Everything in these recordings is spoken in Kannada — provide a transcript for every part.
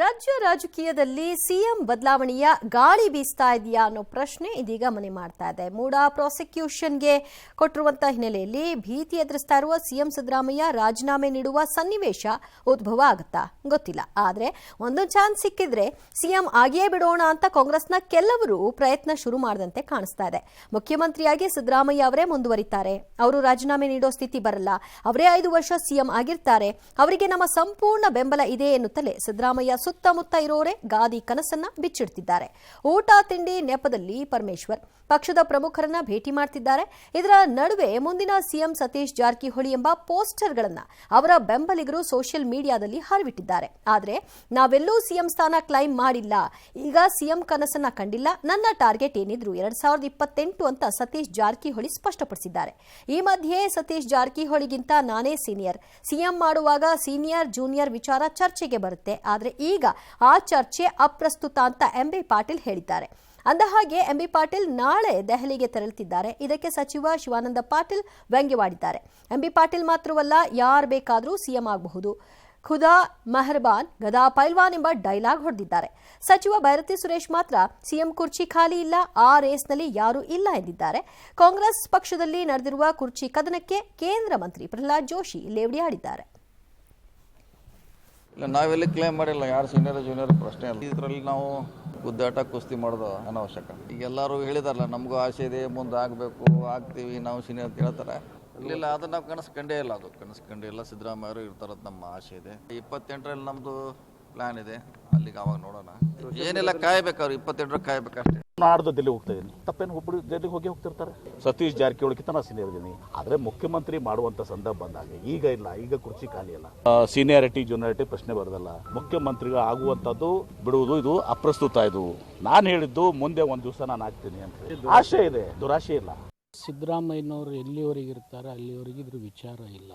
ರಾಜ್ಯ ರಾಜಕೀಯದಲ್ಲಿ ಸಿಎಂ ಬದಲಾವಣೆಯ ಗಾಳಿ ಬೀಸ್ತಾ ಇದೆಯಾ ಅನ್ನೋ ಪ್ರಶ್ನೆ ಇದೀಗ ಮನೆ ಮಾಡ್ತಾ ಇದೆ. ಮೂಡಾ ಪ್ರಾಸಿಕ್ಯೂಷನ್ಗೆ ಕೊಟ್ಟಿರುವಂತಹ ಹಿನ್ನೆಲೆಯಲ್ಲಿ ಭೀತಿ ಎದುರಿಸ್ತಾ ಇರುವ ಸಿಎಂ ಸಿದ್ದರಾಮಯ್ಯ ರಾಜೀನಾಮೆ ನೀಡುವ ಸನ್ನಿವೇಶ ಉದ್ಭವ ಆಗುತ್ತಾ ಗೊತ್ತಿಲ್ಲ. ಆದರೆ ಒಂದು ಚಾನ್ಸ್ ಸಿಕ್ಕಿದ್ರೆ ಸಿಎಂ ಆಗಿಯೇ ಬಿಡೋಣ ಅಂತ ಕಾಂಗ್ರೆಸ್ನ ಕೆಲವರು ಪ್ರಯತ್ನ ಶುರು ಮಾಡದಂತೆ ಕಾಣಿಸ್ತಾ ಇದೆ. ಮುಖ್ಯಮಂತ್ರಿಯಾಗಿ ಸಿದ್ದರಾಮಯ್ಯ ಅವರೇ ಮುಂದುವರಿತಾರೆ, ಅವರು ರಾಜೀನಾಮೆ ನೀಡೋ ಸ್ಥಿತಿ ಬರಲ್ಲ, ಅವರೇ 5 ವರ್ಷ ಸಿಎಂ ಆಗಿರ್ತಾರೆ, ಅವರಿಗೆ ನಮ್ಮ ಸಂಪೂರ್ಣ ಬೆಂಬಲ ಇದೆ ಎನ್ನುತ್ತಲೇ ಸಿದ್ದರಾಮಯ್ಯ ಸುತ್ತಮುತ್ತ ಇರೋರೆ ಗಾದಿ ಕನಸನ್ನ ಬಿಚ್ಚಿಡ್ತಿದ್ದಾರೆ. ಊಟ ತಿಂಡಿ ನೆಪದಲ್ಲಿ ಪರಮೇಶ್ವರ್ ಪಕ್ಷದ ಪ್ರಮುಖರನ್ನ ಭೇಟಿ ಮಾಡ್ತಿದ್ದಾರೆ. ಇದರ ನಡುವೆ ಮುಂದಿನ ಸಿಎಂ ಸತೀಶ್ ಜಾರಕಿಹೊಳಿ ಎಂಬ ಪೋಸ್ಟರ್ಗಳನ್ನ ಅವರ ಬೆಂಬಲಿಗರು ಸೋಷಿಯಲ್ ಮೀಡಿಯಾದಲ್ಲಿ ಹರಿಬಿಟ್ಟಿದ್ದಾರೆ. ಆದರೆ ನಾವೆಲ್ಲೂ ಸಿಎಂ ಸ್ಥಾನ ಕ್ಲೈಮ್ ಮಾಡಿಲ್ಲ, ಈಗ ಸಿಎಂ ಕನಸನ್ನ ಕಂಡಿಲ್ಲ, ನನ್ನ ಟಾರ್ಗೆಟ್ ಏನಿದ್ರು 2028 ಅಂತ ಸತೀಶ್ ಜಾರಕಿಹೊಳಿ ಸ್ಪಷ್ಟಪಡಿಸಿದ್ದಾರೆ. ಈ ಮಧ್ಯೆ ಸತೀಶ್ ಜಾರಕಿಹೊಳಿಗಿಂತ ನಾನೇ ಸೀನಿಯರ್, ಸಿಎಂ ಮಾಡುವಾಗ ಸೀನಿಯರ್ ಜೂನಿಯರ್ ವಿಚಾರ ಚರ್ಚೆಗೆ ಬರುತ್ತೆ, ಆದರೆ ಈಗ ಆ ಚರ್ಚೆ ಅಪ್ರಸ್ತುತ ಅಂತ ಎಂಬಿ ಪಾಟೀಲ್ ಹೇಳಿದ್ದಾರೆ. ಅಂದಹಾಗೆ ಎಂಬಿ ಪಾಟೀಲ್ ನಾಳೆ ದೆಹಲಿಗೆ ತೆರಳುತ್ತಿದ್ದಾರೆ. ಇದಕ್ಕೆ ಸಚಿವ ಶಿವಾನಂದ ಪಾಟೀಲ್ ವ್ಯಂಗ್ಯವಾಡಿದ್ದಾರೆ. ಎಂಬಿ ಪಾಟೀಲ್ ಮಾತ್ರವಲ್ಲ, ಯಾರು ಬೇಕಾದರೂ ಸಿಎಂ ಆಗಬಹುದು, ಖುದಾ ಮೆಹರ್ಬಾನ್ ಗದಾ ಪೈಲ್ವಾನ್ ಎಂಬ ಡೈಲಾಗ್ ಹೊಡೆದಿದ್ದಾರೆ. ಸಚಿವ ಭೈರತಿ ಸುರೇಶ್ ಮಾತ್ರ ಸಿಎಂ ಕುರ್ಚಿ ಖಾಲಿ ಇಲ್ಲ, ಆ ರೇಸ್ನಲ್ಲಿ ಯಾರೂ ಇಲ್ಲ ಎಂದಿದ್ದಾರೆ. ಕಾಂಗ್ರೆಸ್ ಪಕ್ಷದಲ್ಲಿ ನಡೆದಿರುವ ಕುರ್ಚಿ ಕದನಕ್ಕೆ ಕೇಂದ್ರ ಮಂತ್ರಿ ಪ್ರಹ್ಲಾದ್ ಜೋಶಿ ಲೇವಡಿ ಆಡಿದ್ದಾರೆ. ಇಲ್ಲ, ನಾವೆಲ್ಲಿ ಕ್ಲೇಮ್ ಮಾಡಿಲ್ಲ, ಯಾರು ಸೀನಿಯರ್ ಜೂನಿಯರ್ ಪ್ರಶ್ನೆ ಇಲ್ಲ. ಇದರಲ್ಲಿ ನಾವು ಗುದ್ದಾಟ ಕುಸ್ತಿ ಮಾಡೋದು ಅನವಶ್ಯಕ. ಈಗ ಎಲ್ಲರೂ ಹೇಳಿದಾರಲ್ಲ, ನಮಗೂ ಆಸೆ ಇದೆ, ಮುಂದೆ ಆಗಬೇಕು, ಆಗ್ತೀವಿ, ನಾವು ಸೀನಿಯರ್ ಅಂತ ಹೇಳ್ತಾರೆ. ಇಲ್ಲ, ಅದನ್ನ ನಾವು ಕನಸು ಕಂಡೇ ಇಲ್ಲ, ಅದು ಕನಸು ಕಂಡೇ ಇಲ್ಲ. ಸಿದ್ದರಾಮಯ್ಯ ಅವರು ಇರ್ತಾರದು ನಮ್ಮ ಆಸೆ ಇದೆ. 28ರಲ್ಲಿ ನಮ್ಮದು ಪ್ಲಾನ್ ಇದೆ, ಅಲ್ಲಿಗೆ ಅವಾಗ ನೋಡೋಣ. ಏನಿಲ್ಲ, ಕಾಯ್ಬೇಕು, ಅವ್ರು 28 ಕಾಯ್ಬೇಕಷ್ಟೇ. ನಾಡ್ದು ದಿಲ್ಲಿ ಹೋಗ್ತಾ ಇದ್ದೀನಿ, ತಪ್ಪೇನು ಒಬ್ಬರು ದಿಲ್ಲಿಗೆ ಹೋಗ್ತಿರ್ತಾರೆ. ಸತೀಶ್ ಜಾರಕಿಹೊಳಿಗಿಂತ ನಾನು ಸೀನಿಯರ್ ಇದ್ದೀನಿ, ಆದರೆ ಮುಖ್ಯಮಂತ್ರಿ ಮಾಡುವಂಥ ಸಂದರ್ಭ ಬಂದಾಗ ಈಗ ಇಲ್ಲ, ಈಗ ಕುರ್ಚಿ ಖಾಲಿ ಇಲ್ಲ. ಸೀನಿಯಾರಿಟಿ ಜೂನಿಯಾರಿಟಿ ಪ್ರಶ್ನೆ ಬರೋದಲ್ಲ, ಮುಖ್ಯಮಂತ್ರಿಗಳು ಆಗುವಂಥದ್ದು ಬಿಡುವುದು ಇದು ಅಪ್ರಸ್ತುತ. ಇದು ನಾನು ಹೇಳಿದ್ದು ಮುಂದೆ ಒಂದು ದಿವಸ ನಾನು ಆಗ್ತೀನಿ ಅಂತ ಆಶೆ ಇದೆ, ದುರಾಶೆ ಇಲ್ಲ. ಸಿದ್ದರಾಮಯ್ಯನವರು ಎಲ್ಲಿವರೆಗೆ ಇರ್ತಾರೆ ಅಲ್ಲಿವರೆಗೆ ಇದ್ರ ವಿಚಾರ ಇಲ್ಲ.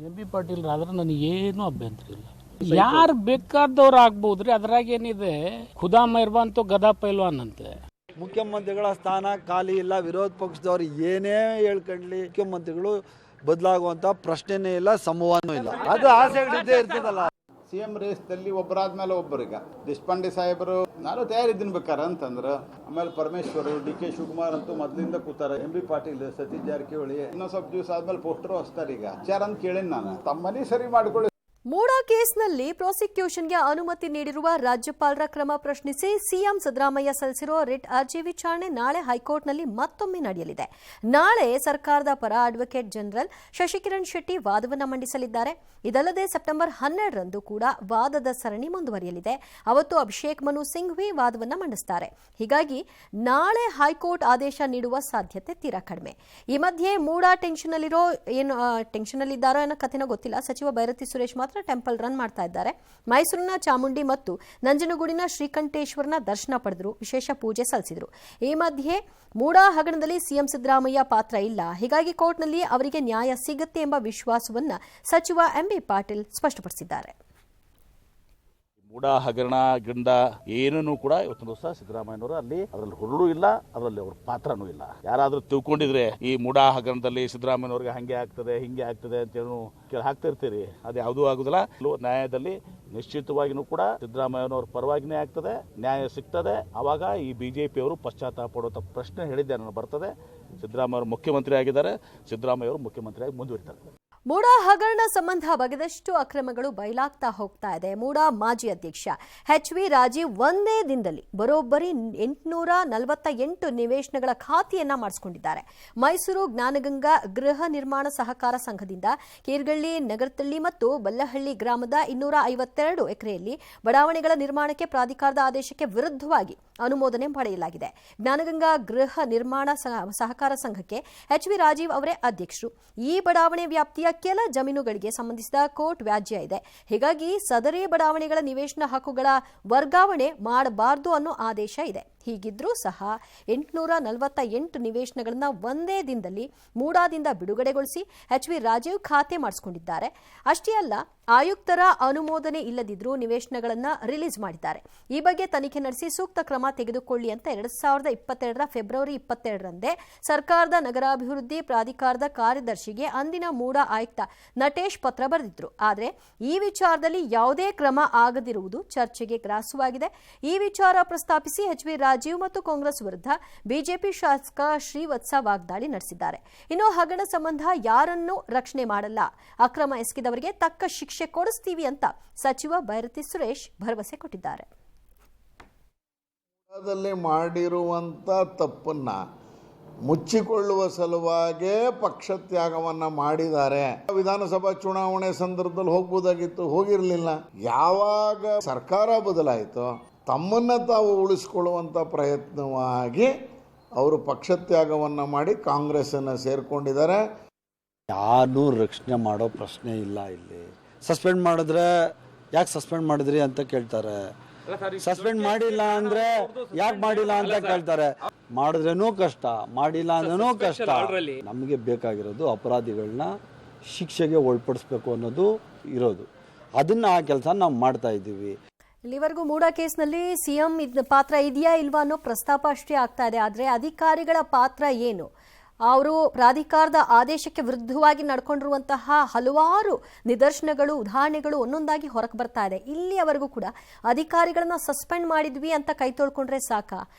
ಎಂಬಿ ಪಾಟೀಲ್ ಆದ್ರೆ ನನಗೇನು ಅಭ್ಯಂತರ ಇಲ್ಲ, ಯಾರು ಬೇಕಾದವ್ರು ಆಗ್ಬಹುದ್ರಿ, ಅದ್ರಾಗೇನಿದೆ. ಖುದಾ ಮೆಹರ್ಬಾನ್ ಅಂತೂ ಗದಾ ಪೈಲ್ವಾನ್ ಅಂತೆ. ಮುಖ್ಯಮಂತ್ರಿಗಳ ಸ್ಥಾನ ಖಾಲಿ ಇಲ್ಲ, ವಿರೋಧ ಪಕ್ಷದವ್ರು ಏನೇ ಹೇಳ್ಕೊಂಡ್ಲಿ ಮುಖ್ಯಮಂತ್ರಿಗಳು ಬದಲಾಗುವಂತ ಪ್ರಶ್ನೆನೇ ಇಲ್ಲ, ಸಂಭವನೂ ಇಲ್ಲ. ಅದು ಆಸೆಗಳಿದ್ದೇ ಇರ್ತದಲ್ಲ. ಸಿಎಂ ರೇಸ್ದಲ್ಲಿ ಒಬ್ಬರಾದ್ಮೇಲೆ ಒಬ್ಬರಿಗೆ ದೇಶಪಾಂಡೆ ಸಾಹೇಬರು ನಾನು ತಯಾರಿದ್ದೀನಿ ಬೇಕಾರೆ ಅಂತಂದ್ರೆ, ಆಮೇಲೆ ಪರಮೇಶ್ವರ್, ಡಿ.ಕೆ. ಶಿವಕುಮಾರ್ ಅಂತೂ ಮೊದಲಿಂದ ಕೂತಾರೆ. ಎಂಬಿ ಪಾಟೀಲ್, ಸತೀಶ್ ಜಾರಕಿಹೊಳಿ ಇನ್ನೊಂದು ಸ್ವಲ್ಪ ದಿವಸ ಆದ್ಮೇಲೆ ಪೋಸ್ಟರ್ ಹೊಸ್ತಾರೆ. ಈಗ ವಿಚಾರ ಅಂತ ಕೇಳೇನಿ ನಾನು, ತಮ್ಮ ಮನೆ ಸರಿ ಮಾಡ್ಕೊಳ್ಳಿ. ಮೂಡಾ ಕೇಸ್ನಲ್ಲಿ ಪ್ರಾಸಿಕ್ಯೂಷನ್ಗೆ ಅನುಮತಿ ನೀಡಿರುವ ರಾಜ್ಯಪಾಲರ ಕ್ರಮ ಪ್ರಶ್ನಿಸಿ ಸಿಎಂ ಸಿದ್ದರಾಮಯ್ಯ ಸಲ್ಲಿಸಿರುವ ರಿಟ್ ಅರ್ಜಿ ವಿಚಾರಣೆ ನಾಳೆ ಹೈಕೋರ್ಟ್ನಲ್ಲಿ ಮತ್ತೊಮ್ಮೆ ನಡೆಯಲಿದೆ. ನಾಳೆ ಸರ್ಕಾರದ ಪರ ಅಡ್ವೊಕೇಟ್ ಜನರಲ್ ಶಶಿಕಿರಣ್ ಶೆಟ್ಟಿ ವಾದವನ್ನು ಮಂಡಿಸಲಿದ್ದಾರೆ. ಇದಲ್ಲದೆ ಸೆಪ್ಟೆಂಬರ್ 12ರಂದು ಕೂಡ ವಾದದ ಸರಣಿ ಮುಂದುವರಿಯಲಿದೆ. ಅವತ್ತು ಅಭಿಷೇಕ್ ಮನು ಸಿಂಘ್ವಿ ವಾದವನ್ನು ಮಂಡಿಸುತ್ತಾರೆ. ಹೀಗಾಗಿ ನಾಳೆ ಹೈಕೋರ್ಟ್ ಆದೇಶ ನೀಡುವ ಸಾಧ್ಯತೆ ತೀರಾ ಕಡಿಮೆ. ಈ ಮಧ್ಯೆ ಮೂಡಾ ಟೆನ್ಷನ್ನಲ್ಲಿದ್ದಾರೋ ಅನ್ನೋ ಕಥೆನೋ ಗೊತ್ತಿಲ್ಲ. ಸಚಿವ ಭೈರತಿ ಸುರೇಶ್ ಮಾತ್ರ ಟೆಂಪಲ್ ರನ್ ಮಾಡ್ತಾ ಇದ್ದಾರೆ. ಮೈಸೂರಿನ ಚಾಮುಂಡಿ ಮತ್ತು ನಂಜನಗೂಡಿನ ಶ್ರೀಕಂಠೇಶ್ವರನ ದರ್ಶನ ಪಡೆದರು, ವಿಶೇಷ ಪೂಜೆ ಸಲ್ಲಿಸಿದರು. ಈ ಮಧ್ಯೆ ಮೂಡಾ ಹಗರಣದಲ್ಲಿ ಸಿಎಂ ಸಿದ್ದರಾಮಯ್ಯ ಪಾತ್ರ ಇಲ್ಲ, ಹೀಗಾಗಿ ಕೋರ್ಟ್ನಲ್ಲಿ ಅವರಿಗೆ ನ್ಯಾಯ ಸಿಗುತ್ತೆ ಎಂಬ ವಿಶ್ವಾಸವನ್ನ ಸಚಿವ ಎಂಬಿ ಪಾಟೀಲ್ ಸ್ಪಷ್ಟಪಡಿಸಿದ್ದಾರೆ. ಮೂಡಾ ಹಗರಣ ಗಿಂಡ ಏನೂ ಕೂಡ ಇವತ್ತು ದಿವಸ ಸಿದ್ದರಾಮಯ್ಯನವರು ಅದರಲ್ಲಿ ಹುರುಳು ಇಲ್ಲ, ಅದರಲ್ಲಿ ಅವ್ರ ಪಾತ್ರನೂ ಇಲ್ಲ. ಯಾರಾದ್ರೂ ತಿಳ್ಕೊಂಡಿದ್ರೆ ಈ ಮೂಡಾ ಹಗರಣದಲ್ಲಿ ಸಿದ್ದರಾಮಯ್ಯನವ್ರಿಗೆ ಹಂಗೆ ಆಗ್ತದೆ ಹಿಂಗೆ ಆಗ್ತದೆ ಅಂತ ಹೇಳಿ ಹಾಕ್ತಾ ಇರ್ತೀರಿ, ಅದು ಯಾವುದೂ ಆಗುದಿಲ್ಲ. ನ್ಯಾಯದಲ್ಲಿ ನಿಶ್ಚಿತವಾಗಿನೂ ಕೂಡ ಸಿದ್ದರಾಮಯ್ಯನವ್ರ ಪರವಾಗಿನೇ ಆಗ್ತದೆ, ನ್ಯಾಯ ಸಿಗ್ತದೆ. ಅವಾಗ ಈ ಬಿಜೆಪಿ ಅವರು ಪಶ್ಚಾತ್ತಾಪ ಪಡುವಂತ ಪ್ರಶ್ನೆ ಹೇಳಿದ್ದೆ ನಾನು ಬರ್ತದೆ. ಸಿದ್ದರಾಮಯ್ಯ ಅವರು ಮುಖ್ಯಮಂತ್ರಿ ಆಗಿದ್ದಾರೆ, ಸಿದ್ದರಾಮಯ್ಯ ಅವರು ಮುಖ್ಯಮಂತ್ರಿಯಾಗಿ ಮುಂದುವರಿತಾರೆ. ಮೂಡಾ ಹಗರಣ ಸಂಬಂಧ ಬಗೆದಷ್ಟು ಅಕ್ರಮಗಳು ಬಯಲಾಗ್ತಾ ಹೋಗ್ತಾ ಇದೆ. ಮೂಡಾ ಮಾಜಿ ಅಧ್ಯಕ್ಷ HV ರಾಜೀವ್ ಒಂದೇ ದಿನದಲ್ಲಿ ಬರೋಬ್ಬರಿ 848 ನಿವೇಶನಗಳ ಖಾತೆಯನ್ನ ಮಾಡಿಸಿಕೊಂಡಿದ್ದಾರೆ. ಮೈಸೂರು ಜ್ಞಾನಗಂಗಾ ಗೃಹ ನಿರ್ಮಾಣ ಸಹಕಾರ ಸಂಘದಿಂದ ಕೀರ್ಗಳ್ಳಿ, ನಗರತಳ್ಳಿ ಮತ್ತು ಬಲ್ಲಹಳ್ಳಿ ಗ್ರಾಮದ 252 ಎಕರೆಯಲ್ಲಿ ಬಡಾವಣೆಗಳ ನಿರ್ಮಾಣಕ್ಕೆ ಪ್ರಾಧಿಕಾರದ ಆದೇಶಕ್ಕೆ ವಿರುದ್ಧವಾಗಿ ಅನುಮೋದನೆ ಪಡೆಯಲಾಗಿದೆ. ಜ್ಞಾನಗಂಗಾ ಗೃಹ ನಿರ್ಮಾಣ ಸಹಕಾರ ಸಂಘಕ್ಕೆ HV ರಾಜೀವ್ ಅವರೇ ಅಧ್ಯಕ್ಷರು. ಈ ಬಡಾವಣೆ ವ್ಯಾಪ್ತಿಯ ಕೆಲ ಜಮೀನುಗಳಿಗೆ ಸಂಬಂಧಿಸಿದ ಕೋರ್ಟ್ ವ್ಯಾಜ್ಯ ಇದೆ. ಹೀಗಾಗಿ ಸದರಿ ಬಡಾವಣೆಗಳ ನಿವೇಶನ ಹಕ್ಕುಗಳ ವರ್ಗಾವಣೆ ಮಾಡಬಾರದು ಅನ್ನೋ ಆದೇಶ ಇದೆ. ಹೀಗಿದ್ರೂ ಸಹ 848 ನಿವೇಶನಗಳನ್ನು ಒಂದೇ ದಿನದಲ್ಲಿ ಮೂಡಾದಿಂದ ಬಿಡುಗಡೆಗೊಳಿಸಿ HV ರಾಜೀವ್ ಖಾತೆ ಮಾಡಿಸಿಕೊಂಡಿದ್ದಾರೆ. ಅಷ್ಟೇ ಅಲ್ಲ, ಆಯುಕ್ತರ ಅನುಮೋದನೆ ಇಲ್ಲದಿದ್ರೂ ನಿವೇಶನಗಳನ್ನು ರಿಲೀಸ್ ಮಾಡಿದ್ದಾರೆ. ಈ ಬಗ್ಗೆ ತನಿಖೆ ನಡೆಸಿ ಸೂಕ್ತ ಕ್ರಮ ತೆಗೆದುಕೊಳ್ಳಿ ಅಂತ 2022ರ ಫೆಬ್ರವರಿ 22ರಂದೇ ಸರ್ಕಾರದ ನಗರಾಭಿವೃದ್ಧಿ ಪ್ರಾಧಿಕಾರದ ಕಾರ್ಯದರ್ಶಿಗೆ ಅಂದಿನ ಮೂಡಾ ಆಯುಕ್ತ ನಟೇಶ್ ಪತ್ರ ಬರೆದಿದ್ರು. ಆದರೆ ಈ ವಿಚಾರದಲ್ಲಿ ಯಾವುದೇ ಕ್ರಮ ಆಗದಿರುವುದು ಚರ್ಚೆಗೆ ಗ್ರಾಸವಾಗಿದೆ. ಈ ವಿಚಾರ ಪ್ರಸ್ತಾಪಿಸಿ ಎಚ್.ವಿ. ರಾಜೀವ್ ಮತ್ತು ಕಾಂಗ್ರೆಸ್ ವಿರುದ್ಧ ಬಿಜೆಪಿ ಶಾಸಕ ಶ್ರೀವತ್ಸ ವಾಗ್ದಾಳಿ ನಡೆಸಿದ್ದಾರೆ. ಇನ್ನು ಹಗರಣ ಸಂಬಂಧ ಯಾರನ್ನೂ ರಕ್ಷಣೆ ಮಾಡಲ್ಲ, ಅಕ್ರಮ ಎಸಗಿದವರಿಗೆ ತಕ್ಕ ಶಿಕ್ಷೆ ಕೊಡಿಸ್ತೀವಿ ಅಂತ ಸಚಿವ ಬೈರತಿ ಸುರೇಶ್ ಭರವಸೆ ಕೊಟ್ಟಿದ್ದಾರೆ. ಮಾಡಿರುವಂಥ ತಪ್ಪನ್ನ ಮುಚ್ಚಿಕೊಳ್ಳುವ ಸಲುವಾಗಿ ಪಕ್ಷ ತ್ಯಾಗವನ್ನು ಮಾಡಿದ್ದಾರೆ. ವಿಧಾನಸಭಾ ಚುನಾವಣೆ ಸಂದರ್ಭದಲ್ಲಿ ಹೋಗ್ಬೋದಾಗಿತ್ತು, ಹೋಗಿರಲಿಲ್ಲ. ಯಾವಾಗ ಸರ್ಕಾರ ಬದಲಾಯಿತೋ ತಮ್ಮನ್ನು ತಾವು ಉಳಿಸ್ಕೊಳ್ಳುವಂಥ ಪ್ರಯತ್ನವಾಗಿ ಅವರು ಪಕ್ಷ ತ್ಯಾಗವನ್ನು ಮಾಡಿ ಕಾಂಗ್ರೆಸ್ಸನ್ನು ಸೇರಿಕೊಂಡಿದ್ದಾರೆ. ಯಾರನ್ನೂ ರಕ್ಷಣೆ ಮಾಡೋ ಪ್ರಶ್ನೆ ಇಲ್ಲ. ಇಲ್ಲಿ ಸಸ್ಪೆಂಡ್ ಮಾಡಿದ್ರೆ ಯಾಕೆ ಸಸ್ಪೆಂಡ್ ಮಾಡಿದ್ರಿ ಅಂತ ಕೇಳ್ತಾರೆ. ಸಸ್ಪೆಂಡ್ ಮಾಡಿಲ್ಲ ಅಂದ್ರೆ ಯಾಕೆ ಮಾಡಿಲ್ಲ ಅಂತ ಕೇಳ್ತಾರೆ. ಮಾಡಿದ್ರೇನೂ ಕಷ್ಟ, ಮಾಡಿಲ್ಲ ಅಂದ್ರೂ ಕಷ್ಟ. ನಮಗೆ ಬೇಕಾಗಿರೋದು ಅಪರಾಧಿಗಳನ್ನ ಶಿಕ್ಷೆಗೆ ಒಳಪಡಿಸ್ಬೇಕು ಅನ್ನೋದು ಇರೋದು. ಅದನ್ನ ಆ ಕೆಲಸ ನಾವು ಮಾಡ್ತಾ ಇದ್ದೀವಿ. ಇಲ್ಲಿವರೆಗೂ ಮೂಡಾ ಕೇಸ್ನಲ್ಲಿ ಸಿಎಂ ಪಾತ್ರ ಇದೆಯಾ ಇಲ್ವಾ ಅನ್ನೋ ಪ್ರಸ್ತಾಪ ಅಷ್ಟೇ ಆಗ್ತಾ ಇದೆ. ಆದರೆ ಅಧಿಕಾರಿಗಳ ಪಾತ್ರ ಏನು? ಅವರು ಪ್ರಾಧಿಕಾರದ ಆದೇಶಕ್ಕೆ ವಿರುದ್ಧವಾಗಿ ನಡ್ಕೊಂಡಿರುವಂತಹ ಹಲವಾರು ನಿದರ್ಶನಗಳು, ಉದಾಹರಣೆಗಳು ಒಂದೊಂದಾಗಿ ಹೊರಗೆ ಬರ್ತಾ ಇದೆ. ಇಲ್ಲಿಯವರೆಗೂ ಕೂಡ ಅಧಿಕಾರಿಗಳನ್ನ ಸಸ್ಪೆಂಡ್ ಮಾಡಿದ್ವಿ ಅಂತ ಕೈ ತೊಳ್ಕೊಂಡ್ರೆ ಸಾಕ?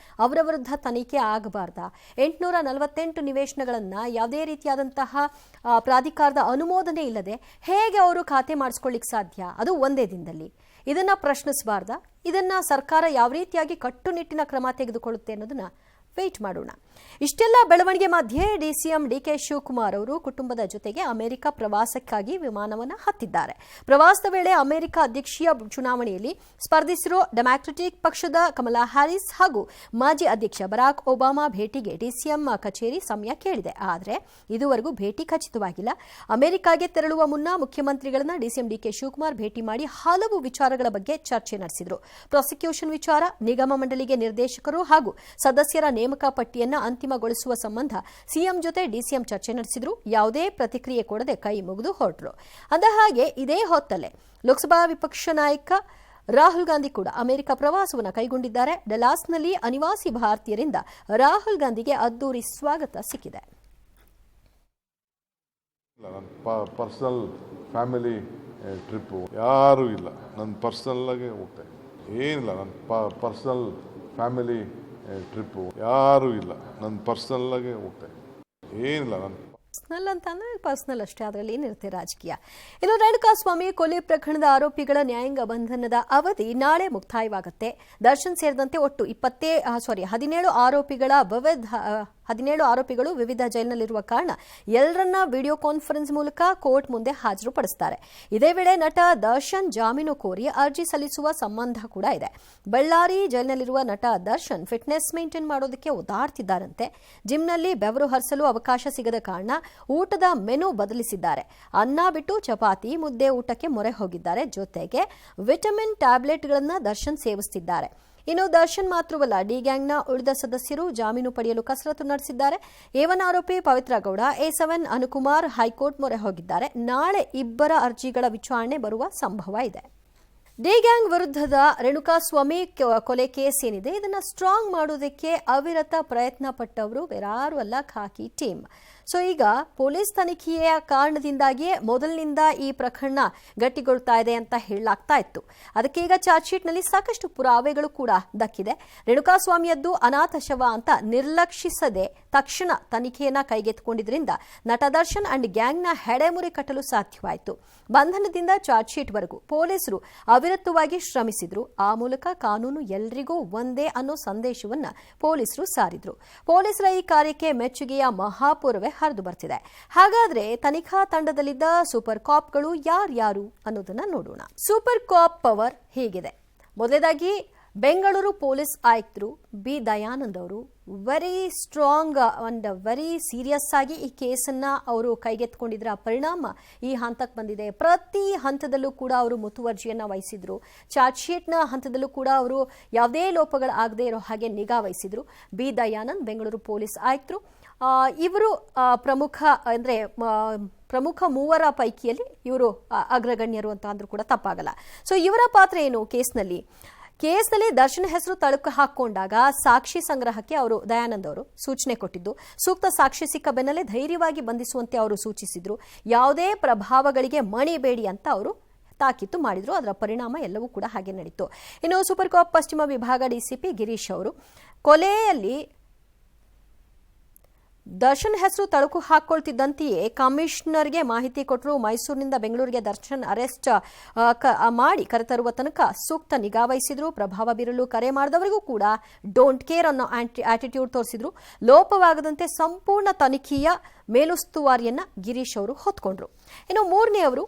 ಅವರ ವಿರುದ್ಧ ತನಿಖೆ ಆಗಬಾರ್ದಾ? 848 ನಿವೇಶನಗಳನ್ನು ಯಾವುದೇ ರೀತಿಯಾದಂತಹ ಪ್ರಾಧಿಕಾರದ ಅನುಮೋದನೆ ಇಲ್ಲದೆ ಹೇಗೆ ಅವರು ಖಾತೆ ಮಾಡಿಸ್ಕೊಳ್ಳಿಕ್ಕೆ ಸಾಧ್ಯ? ಅದು ಒಂದೇ ದಿನದಲ್ಲಿ. ಇದನ್ನ ಪ್ರಶ್ನಿಸಬಾರ್ದಾ? ಇದನ್ನ ಸರ್ಕಾರ ಯಾವ ರೀತಿಯಾಗಿ ಕಟ್ಟುನಿಟ್ಟಿನ ಕ್ರಮ ತೆಗೆದುಕೊಳ್ಳುತ್ತೆ ಅನ್ನೋದನ್ನ ವೇಟ್ ಮಾಡೋಣ. ಇಷ್ಟೆಲ್ಲ ಬೆಳವಣಿಗೆ ಮಧ್ಯೆ ಡಿಸಿಎಂ ಡಿಕೆ ಶಿವಕುಮಾರ್ ಅವರು ಕುಟುಂಬದ ಜೊತೆಗೆ ಅಮೆರಿಕ ಪ್ರವಾಸಕ್ಕಾಗಿ ವಿಮಾನವನ್ನು ಹತ್ತಿದ್ದಾರೆ. ಪ್ರವಾಸದ ವೇಳೆ ಅಮೆರಿಕ ಅಧ್ಯಕ್ಷೀಯ ಚುನಾವಣೆಯಲ್ಲಿ ಸ್ಪರ್ಧಿಸಿರೋ ಡೆಮಾಕ್ರೆಟಿಕ್ ಪಕ್ಷದ ಕಮಲಾ ಹ್ಯಾರಿಸ್ ಹಾಗೂ ಮಾಜಿ ಅಧ್ಯಕ್ಷ ಬರಾಕ್ ಒಬಾಮಾ ಭೇಟಿಗೆ ಡಿಸಿಎಂ ಕಚೇರಿ ಸಮಯ ಕೇಳಿದೆ. ಆದರೆ ಇದುವರೆಗೂ ಭೇಟಿ ಖಚಿತವಾಗಿಲ್ಲ. ಅಮೆರಿಕಾಗೆ ತೆರಳುವ ಮುನ್ನ ಮುಖ್ಯಮಂತ್ರಿಗಳನ್ನ ಡಿಸಿಎಂ ಡಿಕೆ ಶಿವಕುಮಾರ್ ಭೇಟಿ ಮಾಡಿ ಹಲವು ವಿಚಾರಗಳ ಬಗ್ಗೆ ಚರ್ಚೆ ನಡೆಸಿದರು. ಪ್ರಾಸಿಕ್ಯೂಷನ್ ವಿಚಾರ, ನಿಗಮ ಮಂಡಳಿಗೆ ನಿರ್ದೇಶಕರು ಹಾಗೂ ಸದಸ್ಯರ ನೇಮಕ ಪಟ್ಟಿಯನ್ನು ಅಂತಿಮಗೊಳಿಸುವ ಸಂಬಂಧ ಸಿಎಂ ಜೊತೆ ಡಿಸಿಎಂ ಚರ್ಚೆ ನಡೆಸಿದ್ರು. ಯಾವುದೇ ಪ್ರತಿಕ್ರಿಯೆ ಕೊಡದೆ ಕೈ ಮುಗಿದು ಹೊರಟರು. ಅಂದಹಾಗೆ ಇದೇ ಹೊತ್ತಲ್ಲೇ ಲೋಕಸಭಾ ವಿಪಕ್ಷ ನಾಯಕ ರಾಹುಲ್ ಗಾಂಧಿ ಕೂಡ ಅಮೆರಿಕ ಪ್ರವಾಸವನ್ನು ಕೈಗೊಂಡಿದ್ದಾರೆ. ಡಲಾಸ್ನಲ್ಲಿ ಅನಿವಾಸಿ ಭಾರತೀಯರಿಂದ ರಾಹುಲ್ ಗಾಂಧಿಗೆ ಅದ್ದೂರಿ ಸ್ವಾಗತ ಸಿಕ್ಕಿದೆ. ಪರ್ಸನಲ್ ಫ್ಯಾಮಿಲಿ ಟ್ರಿಪ್ಪು ಯಾರೂ ಇಲ್ಲ. ನನ್ನ ಪರ್ಸನಲ್ ಆಗಿ ಹೋಗ್ತೇನೆ. ಏನಿಲ್ಲ, ನನ್ನ ಪರ್ಸನಲ್ ಫ್ಯಾಮಿಲಿ ಟ್ರಿಪ್ಪು ಯಾರೂ ಇಲ್ಲ. ನನ್ನ ಪರ್ಸನಲ್ ಆಗಿ ಹೋಗ್ತೇನೆ. ಏನಿಲ್ಲ, ನನ್ನ ಪರ್ಸನಲ್ ಅಂತ ಅಂದ್ರೆ ಪರ್ಸನಲ್ ಅಷ್ಟೇ, ಅದರಲ್ಲಿ ಏನಿರುತ್ತೆ ರಾಜಕೀಯ. ಇನ್ನು ರೇಣುಕಾಸ್ವಾಮಿ ಕೊಲೆ ಪ್ರಕರಣದ ಆರೋಪಿಗಳ ನ್ಯಾಯಾಂಗ ಬಂಧನದ ಅವಧಿ ನಾಳೆ ಮುಕ್ತಾಯವಾಗುತ್ತೆ. ದರ್ಶನ್ ಸೇರಿದಂತೆ ಒಟ್ಟು 17 ಆರೋಪಿಗಳು ವಿವಿಧ ಜೈಲಿನಲ್ಲಿರುವ ಕಾರಣ ಎಲ್ಲರನ್ನ ವಿಡಿಯೋ ಕಾನ್ಫರೆನ್ಸ್ ಮೂಲಕ ಕೋರ್ಟ್ ಮುಂದೆ ಹಾಜರುಪಡಿಸುತ್ತಾರೆ. ಇದೇ ವೇಳೆ ನಟ ದರ್ಶನ್ ಜಾಮೀನು ಕೋರಿ ಅರ್ಜಿ ಸಲ್ಲಿಸುವ ಸಂಬಂಧ ಕೂಡ ಇದೆ. ಬಳ್ಳಾರಿ ಜೈಲಿನಲ್ಲಿರುವ ನಟ ದರ್ಶನ್ ಫಿಟ್ನೆಸ್ ಮೇಂಟೈನ್ ಮಾಡೋದಕ್ಕೆ ಒದ್ದಾಡ್ತಿದ್ದಾರಂತೆ. ಜಿಮ್ನಲ್ಲಿ ಬೆವರು ಹರಿಸಲು ಅವಕಾಶ ಸಿಗದ ಕಾರಣ ಊಟದ ಮೆನು ಬದಲಿಸಿದ್ದಾರೆ. ಅನ್ನ ಬಿಟ್ಟು ಚಪಾತಿ, ಮುದ್ದೆ ಊಟಕ್ಕೆ ಮೊರೆ ಹೋಗಿದ್ದಾರೆ. ಜೊತೆಗೆ ವಿಟಮಿನ್ ಟ್ಯಾಬ್ಲೆಟ್ಗಳನ್ನು ದರ್ಶನ್ ಸೇವಿಸುತ್ತಿದ್ದಾರೆ. ಇನ್ನು ದರ್ಶನ್ ಮಾತ್ರವಲ್ಲ, ಡಿ ಗ್ಯಾಂಗ್ನ ಉಳಿದ ಸದಸ್ಯರು ಜಾಮೀನು ಪಡೆಯಲು ಕಸರತ್ತು ನಡೆಸಿದ್ದಾರೆ. A1 ಆರೋಪಿ ಪವಿತ್ರ ಗೌಡ, A7 ಅನುಕುಮಾರ್ ಹೈಕೋರ್ಟ್ ಮೊರೆ ಹೋಗಿದ್ದಾರೆ. ನಾಳೆ ಇಬ್ಬರ ಅರ್ಜಿಗಳ ವಿಚಾರಣೆ ಬರುವ ಸಂಭವ ಇದೆ. ಡಿ ಗ್ಯಾಂಗ್ ವಿರುದ್ಧದ ರೇಣುಕಾಸ್ವಾಮಿ ಕೊಲೆ ಕೇಸ್ ಏನಿದೆ, ಇದನ್ನು ಸ್ಟ್ರಾಂಗ್ ಮಾಡೋದಕ್ಕೆ ಅವಿರತ ಪ್ರಯತ್ನ ಪಟ್ಟವರು ಯಾರು ಅಲ್ಲ, ಖಾಕಿ ಟೀಮ್. ಸೊ ಈಗ ಪೊಲೀಸ್ ತನಿಖೆಯ ಕಾರಣದಿಂದಾಗಿಯೇ ಮೊದಲಿನಿಂದ ಈ ಪ್ರಕರಣ ಗಟ್ಟಿಗೊಳ್ತಾ ಇದೆ ಅಂತ ಹೇಳಲಾಗ್ತಾ ಇತ್ತು. ಅದಕ್ಕೆ ಈಗ ಚಾರ್ಜ್ ಶೀಟ್ನಲ್ಲಿ ಸಾಕಷ್ಟು ಪುರಾವೆಗಳು ಕೂಡ ದಕ್ಕಿದೆ. ರೇಣುಕಾಸ್ವಾಮಿಯದ್ದು ಅನಾಥ ಶವ ಅಂತ ನಿರ್ಲಕ್ಷಿಸದೆ ತಕ್ಷಣ ತನಿಖೆಯನ್ನ ಕೈಗೆತ್ತಿಕೊಂಡಿದ್ರಿಂದ ನಟ ದರ್ಶನ್ ಅಂಡ್ ಗ್ಯಾಂಗ್ನ ಹೆಡೆಮುರಿ ಕಟ್ಟಲು ಸಾಧ್ಯವಾಯಿತು. ಬಂಧನದಿಂದ ಚಾರ್ಜ್ ಶೀಟ್ವರೆಗೂ ಪೊಲೀಸರು ಅವಿರತವಾಗಿ ಶ್ರಮಿಸಿದ್ರು. ಆ ಮೂಲಕ ಕಾನೂನು ಎಲ್ರಿಗೂ ಒಂದೇ ಅನ್ನೋ ಸಂದೇಶವನ್ನ ಪೊಲೀಸರು ಸಾರಿದ್ರು. ಪೊಲೀಸರ ಈ ಕಾರ್ಯಕ್ಕೆ ಮೆಚ್ಚುಗೆಯ ಮಹಾಪೂರ್ವೇ ಹರಿದು ಬರ್ತಿದೆ. ಹಾಗಾದ್ರೆ ತನಿಖಾ ತಂಡದಲ್ಲಿದ್ದ ಸೂಪರ್ ಕಾಪ್ಗಳು ಯಾರ್ಯಾರು ಅನ್ನೋದನ್ನ ನೋಡೋಣ. ಸೂಪರ್ ಕಾಪ್ ಪವರ್ ಹೇಗಿದೆ? ಮೊದಲನೇದಾಗಿ ಬೆಂಗಳೂರು ಪೊಲೀಸ್ ಆಯುಕ್ತರು ಬಿ ದಯಾನಂದ್ ಅವರು very strong and very serious ಆಗಿ ಈ ಕೇಸನ್ನ ಅವರು ಕೈಗೆತ್ತಿಕೊಂಡಿದ್ರ ಪರಿಣಾಮ ಈ ಹಂತಕ್ಕೆ ಬಂದಿದೆ. ಪ್ರತಿ ಹಂತದಲ್ಲೂ ಕೂಡ ಅವರು ಮುತುವರ್ಜಿಯನ್ನ ವಹಿಸಿದ್ರು. ಚಾರ್ಜ್ ಶೀಟ್ನ ಹಂತದಲ್ಲೂ ಕೂಡ ಅವರು ಯಾವುದೇ ಲೋಪಗಳಾಗದೇ ಇರೋ ಹಾಗೆ ನಿಗಾ ವಹಿಸಿದ್ರು. ಬಿ ದಯಾನಂದ್ ಬೆಂಗಳೂರು ಪೊಲೀಸ್ ಆಯುಕ್ತರು. ಇವರು ಪ್ರಮುಖ ಮೂವರ ಪೈಕಿಯಲ್ಲಿ ಇವರು ಅಗ್ರಗಣ್ಯರು ಅಂತ ಅಂದ್ರೂ ಕೂಡ ತಪ್ಪಾಗಲ್ಲ. ಸೊ ಇವರ ಪಾತ್ರ ಏನು ಕೇಸ್ನಲ್ಲಿ? ಕೇಸ್ನಲ್ಲಿ ದರ್ಶನ್ ಹೆಸರು ತಳುಕು ಹಾಕೊಂಡಾಗ ಸಾಕ್ಷಿ ಸಂಗ್ರಹಕ್ಕೆ ಅವರು ದಯಾನಂದ್ ಅವರು ಸೂಚನೆ ಕೊಟ್ಟಿದ್ದು, ಸೂಕ್ತ ಸಾಕ್ಷಿ ಸಿಕ್ಕ ಬೆನ್ನಲ್ಲೇ ಧೈರ್ಯವಾಗಿ ಬಂಧಿಸುವಂತೆ ಅವರು ಸೂಚಿಸಿದ್ರು. ಯಾವುದೇ ಪ್ರಭಾವಗಳಿಗೆ ಮಣಿಬೇಡಿ ಅಂತ ಅವರು ತಾಕೀತು ಮಾಡಿದ್ರು. ಅದರ ಪರಿಣಾಮ ಎಲ್ಲವೂ ಕೂಡ ಹಾಗೆ ನಡೀತು. ಇನ್ನು ಸೂಪರ್ ಕೋಪ್ ಪಶ್ಚಿಮ ವಿಭಾಗ ಡಿಸಿಪಿ ಗಿರೀಶ್ ಅವರು ಕೊಲೆಯಲ್ಲಿ ದರ್ಶನ್ ಹೆಸರು ತಳುಕು ಹಾಕೊಳ್ತಿದ್ದಂತೆಯೇ ಕಮಿಷನರ್ಗೆ ಮಾಹಿತಿ ಕೊಟ್ಟರು. ಮೈಸೂರಿನಿಂದ ಬೆಂಗಳೂರಿಗೆ ದರ್ಶನ್ ಅರೆಸ್ಟ್ ಮಾಡಿ ಕರೆತರುವ ತನಕ ಸೂಕ್ತ ನಿಗಾ ವಹಿಸಿದ್ರು. ಪ್ರಭಾವ ಬೀರಲು ಕರೆ ಮಾಡಿದವರಿಗೂ ಕೂಡ ಡೋಂಟ್ ಕೇರ್ ಅನ್ನೋ ಆಟಿಟ್ಯೂಡ್ ತೋರಿಸಿದ್ರು. ಲೋಪವಾಗದಂತೆ ಸಂಪೂರ್ಣ ತನಿಖೆಯ ಮೇಲುಸ್ತುವಾರಿಯನ್ನ ಗಿರೀಶ್ ಅವರು ಹೊತ್ಕೊಂಡ್ರು. ಇನ್ನು ಮೂರನೇ ಅವರು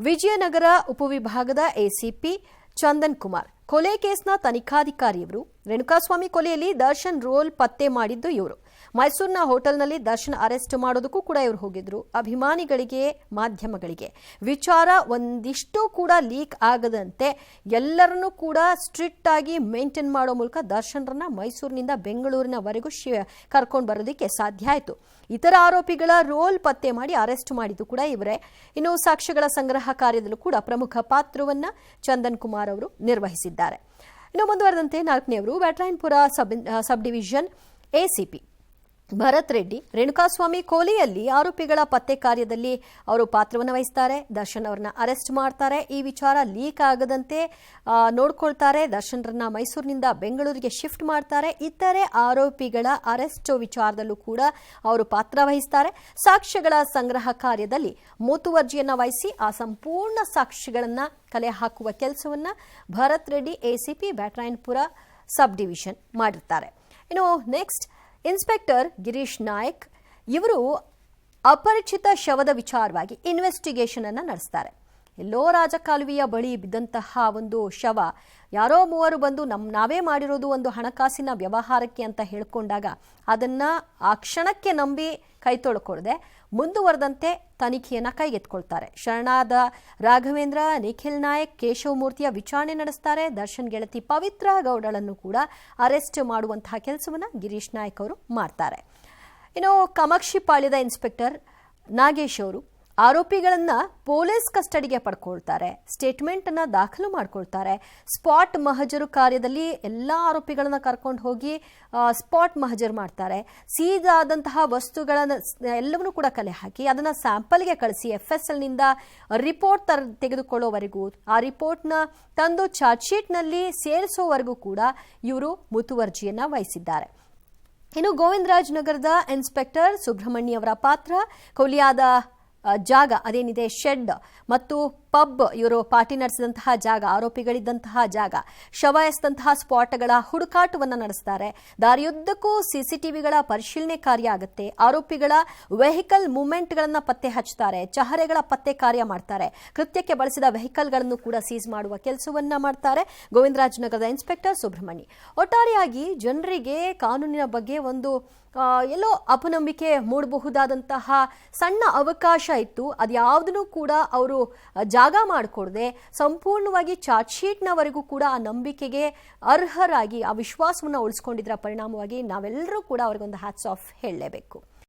ವಿಜಯನಗರ ಉಪವಿಭಾಗದ ಎಸಿಪಿ ಚಂದನ್ ಕುಮಾರ್. ಕೊಲೆ ಕೇಸ್ನ ತನಿಖಾಧಿಕಾರಿಯವರು. ರೇಣುಕಾಸ್ವಾಮಿ ಕೊಲೆಯಲ್ಲಿ ದರ್ಶನ್ ರೋಲ್ ಪತ್ತೆ ಮಾಡಿದ್ದು ಇವರು. ಮೈಸೂರಿನ ಹೋಟೆಲ್ನಲ್ಲಿ ದರ್ಶನ್ ಅರೆಸ್ಟ್ ಮಾಡೋದಕ್ಕೂ ಕೂಡ ಇವರು ಹೋಗಿದ್ರು. ಅಭಿಮಾನಿಗಳಿಗೆ, ಮಾಧ್ಯಮಗಳಿಗೆ ವಿಚಾರ ಒಂದಿಷ್ಟು ಕೂಡ ಲೀಕ್ ಆಗದಂತೆ ಎಲ್ಲರನ್ನೂ ಕೂಡ ಸ್ಟ್ರಿಕ್ಟ್ ಆಗಿ ಮೇಂಟೈನ್ ಮಾಡೋ ಮೂಲಕ ದರ್ಶನ್ರನ್ನ ಮೈಸೂರಿನಿಂದ ಬೆಂಗಳೂರಿನವರೆಗೂ ಕರ್ಕೊಂಡು ಬರೋದಕ್ಕೆ ಸಾಧ್ಯ ಆಯಿತು. ಇತರ ಆರೋಪಿಗಳ ರೋಲ್ ಪತ್ತೆ ಮಾಡಿ ಅರೆಸ್ಟ್ ಮಾಡಿದ್ದು ಕೂಡ ಇವರೇ. ಇನ್ನು ಸಾಕ್ಷ್ಯಗಳ ಸಂಗ್ರಹ ಕಾರ್ಯದಲ್ಲೂ ಕೂಡ ಪ್ರಮುಖ ಪಾತ್ರವನ್ನ ಚಂದನ್ ಕುಮಾರ್ ಅವರು ನಿರ್ವಹಿಸಿದ್ದಾರೆ. ಇನ್ನು ಮುಂದುವರೆದಂತೆ 4ನೇವರು Byatarayanapura sub division ACP Bharath Reddy. Renukaswamy ಕೊಲೆಯಲ್ಲಿ ಆರೋಪಿಗಳ ಪತ್ತೆ ಕಾರ್ಯದಲ್ಲಿ ಅವರು ಪಾತ್ರವನ್ನು ವಹಿಸ್ತಾರೆ. ದರ್ಶನ್ ಅವರನ್ನ ಅರೆಸ್ಟ್ ಮಾಡ್ತಾರೆ. ಈ ವಿಚಾರ ಲೀಕ್ ಆಗದಂತೆ ನೋಡ್ಕೊಳ್ತಾರೆ. ದರ್ಶನ್ರನ್ನ ಮೈಸೂರಿನಿಂದ ಬೆಂಗಳೂರಿಗೆ ಶಿಫ್ಟ್ ಮಾಡ್ತಾರೆ. ಇತರೆ ಆರೋಪಿಗಳ ಅರೆಸ್ಟ್ ವಿಚಾರದಲ್ಲೂ ಕೂಡ ಅವರು ಪಾತ್ರ ವಹಿಸ್ತಾರೆ. ಸಾಕ್ಷ್ಯಗಳ ಸಂಗ್ರಹ ಕಾರ್ಯದಲ್ಲಿ ಮುತುವರ್ಜಿಯನ್ನ ವಹಿಸಿ ಆ ಸಂಪೂರ್ಣ ಸಾಕ್ಷ್ಯಗಳನ್ನ ಕಲೆ ಹಾಕುವ ಕೆಲಸವನ್ನ Bharat Reddy ACP Byatarayanapura sub division ಮಾಡಿರ್ತಾರೆ. ಇನ್ನು ನೆಕ್ಸ್ಟ್ ಇನ್ಸ್ಪೆಕ್ಟರ್ ಗಿರೀಶ್ ನಾಯಕ್ ಇವರು ಅಪರಿಚಿತ ಶವದ ವಿಚಾರವಾಗಿ ಇನ್ವೆಸ್ಟಿಗೇಷನ್ ಅನ್ನು ನಡೆಸ್ತಾರೆ. ಎಲ್ಲೋ ರಾಜಕಾಲುವೆಯ ಬಳಿ ಬಿದ್ದಂತಹ ಒಂದು ಶವ ಯಾರೋ ಮೂವರು ಬಂದು ನಾವೇ ಮಾಡಿರೋದು ಒಂದು ಹಣಕಾಸಿನ ವ್ಯವಹಾರಕ್ಕೆ ಅಂತ ಹೇಳ್ಕೊಂಡಾಗ ಅದನ್ನ ಆ ಕ್ಷಣಕ್ಕೆ ನಂಬಿ ಕೈ ತೊಳ್ಕೊಳ್ದೆ ಮುಂದುವರೆದಂತೆ ತನಿಖೆಯನ್ನ ಕೈಗೆತ್ಕೊಳ್ತಾರೆ. ಶರಣಾದ ರಾಘವೇಂದ್ರ, ನಿಖಿಲ್ ನಾಯಕ್, ಕೇಶವಮೂರ್ತಿಯ ವಿಚಾರಣೆ ನಡೆಸ್ತಾರೆ. ದರ್ಶನ್ ಗೆಳತಿ ಪವಿತ್ರ ಗೌಡಳನ್ನು ಕೂಡ ಅರೆಸ್ಟ್ ಮಾಡುವಂತಹ ಕೆಲಸವನ್ನ ಗಿರೀಶ್ ನಾಯಕ್ ಅವರು ಮಾಡ್ತಾರೆ. ಇನ್ನು ಕಾಮಾಕ್ಷಿಪಾಳ್ಯದ ಇನ್ಸ್ಪೆಕ್ಟರ್ ನಾಗೇಶ್ ಅವರು ಆರೋಪಿಗಳನ್ನ ಪೊಲೀಸ್ ಕಸ್ಟಡಿಗೆ ಪಡ್ಕೊಳ್ತಾರೆ. ಸ್ಟೇಟ್ಮೆಂಟ್ ಅನ್ನ ದಾಖಲು ಮಾಡ್ಕೊಳ್ತಾರೆ. ಸ್ಪಾಟ್ ಮಹಜರು ಕಾರ್ಯದಲ್ಲಿ ಎಲ್ಲ ಆರೋಪಿಗಳನ್ನ ಕರ್ಕೊಂಡು ಹೋಗಿ ಸ್ಪಾಟ್ ಮಹಜರು ಮಾಡ್ತಾರೆ. ಸೀದಾದಂತಹ ವಸ್ತುಗಳನ್ನ ಎಲ್ಲವನ್ನೂ ಕೂಡ ಕಲೆ ಹಾಕಿ ಅದನ್ನ ಸ್ಯಾಂಪಲ್ಗೆ ಕಳಿಸಿ FSL ನಿಂದ ರಿಪೋರ್ಟ್ ತೆಗೆದುಕೊಳ್ಳೋವರೆಗೂ ಆ ರಿಪೋರ್ಟ್ನ ತಂದು ಚಾರ್ಜ್ ಶೀಟ್ನಲ್ಲಿ ಸೇರಿಸೋವರೆಗೂ ಕೂಡ ಇವರು ಮುತುವರ್ಜಿಯನ್ನ ವಹಿಸಿದ್ದಾರೆ. ಇನ್ನು ಗೋವಿಂದರಾಜ್ ನಗರದ ಇನ್ಸ್ಪೆಕ್ಟರ್ ಸುಬ್ರಹ್ಮಣ್ಯ ಅವರ ಪಾತ್ರ ಕೊಲಿಯಾದ ಜಾಗ ಅದೇನಿದೆ ಶೆಡ್ ಮತ್ತು ಪಬ್ ಇವರು ಪಾರ್ಟಿ ನಡೆಸಿದಂತಹ ಜಾಗ, ಆರೋಪಿಗಳಿದ್ದಂತಹ ಜಾಗ, ಶವ ಎಸೆದಂತಹ ಸ್ಪಾಟ್ಗಳ ಹುಡುಕಾಟವನ್ನು ನಡೆಸ್ತಾರೆ. ದಾರಿಯುದ್ದಕ್ಕೂ CCTVಗಳ ಪರಿಶೀಲನೆ ಕಾರ್ಯ ಆಗುತ್ತೆ. ಆರೋಪಿಗಳ ವೆಹಿಕಲ್ ಮೂವ್ಮೆಂಟ್ಗಳನ್ನು ಪತ್ತೆ ಹಚ್ಚುತ್ತಾರೆ. ಚಹರೆಗಳ ಪತ್ತೆ ಕಾರ್ಯ ಮಾಡ್ತಾರೆ. ಕೃತ್ಯಕ್ಕೆ ಬಳಸಿದ ವೆಹಿಕಲ್ಗಳನ್ನು ಕೂಡ ಸೀಸ್ ಮಾಡುವ ಕೆಲಸವನ್ನ ಮಾಡ್ತಾರೆ ಗೋವಿಂದರಾಜ್ ನಗರದ ಇನ್ಸ್ಪೆಕ್ಟರ್ ಸುಬ್ರಹ್ಮಣ್ಯ. ಒಟ್ಟಾರೆಯಾಗಿ ಜನರಿಗೆ ಕಾನೂನಿನ ಬಗ್ಗೆ ಒಂದು ಎಲ್ಲೋ ಅಪನಂಬಿಕೆ ಮೂಡಬಹುದಾದಂತಹ ಸಣ್ಣ ಅವಕಾಶ ಇತ್ತು. ಅದ್ಯಾವುದನ್ನು ಕೂಡ ಅವರು ಜಾಗ ಮಾಡಿಕೊಡದೆ ಸಂಪೂರ್ಣವಾಗಿ ಚಾರ್ಜ್ ಶೀಟ್ನವರೆಗೂ ಕೂಡ ಆ ನಂಬಿಕೆಗೆ ಅರ್ಹರಾಗಿ ಆ ವಿಶ್ವಾಸವನ್ನು ಉಳಿಸ್ಕೊಂಡಿದ್ದರ ಪರಿಣಾಮವಾಗಿ ನಾವೆಲ್ಲರೂ ಕೂಡ ಅವರಿಗೊಂದು ಹ್ಯಾಟ್ಸ್ ಆಫ್ ಹೇಳಲೇಬೇಕು.